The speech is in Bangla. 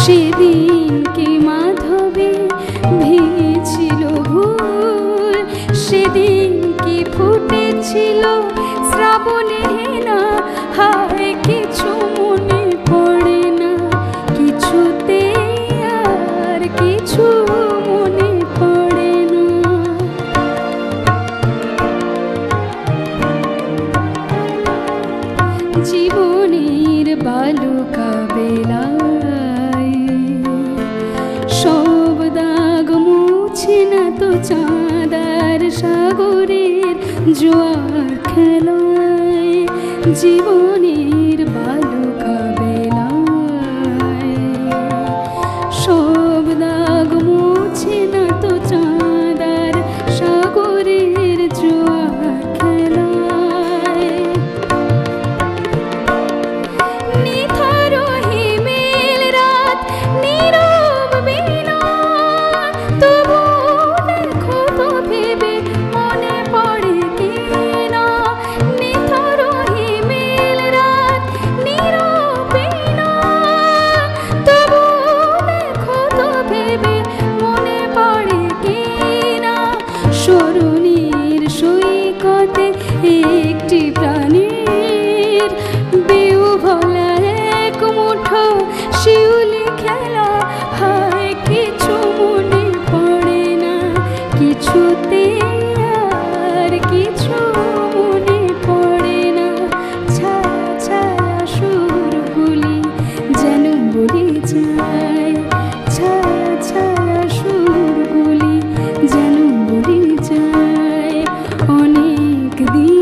সেদিন কি মাধবে ভেঙেছিল ভুল, সেদিন কি ফুটেছিল শ্রাবণে না, হায় কিছু মনে পড়ে না, কিছুতে আর কিছু মনে পড়ে না। জীবনের বালুকা বেলায় সব দাগ মুছে না তো চাঁদার সাগরের জোয়ার খেলায়। জীবনের বালুকা বেলায় সব দাগ মুছে না তো চাঁদার সাগরের জোয়ার খেলায়। নিথর হিমেল রাত নীরব বিনয়, তবু দেখো তো ভেবে মনে পড়ে কিনা। নিথর হিমেল রাত নীরব বিনয়, তবু দেখো তো ভেবে মনে পড়ে কিনা। স্মরণের সৈকতে একটি প্রাণীর বেউ ভোলা এক মুঠো শিউলি খেলা, হায় কিছু মনে পড়ে না, কিছুতে আর কিছু মনে পড়ে না। ছায়া ছায়া সুরগুলি যেন বলে যায়, ছায়া ছায়া সুরগুলি যেন বলে যায়। অনেক দিন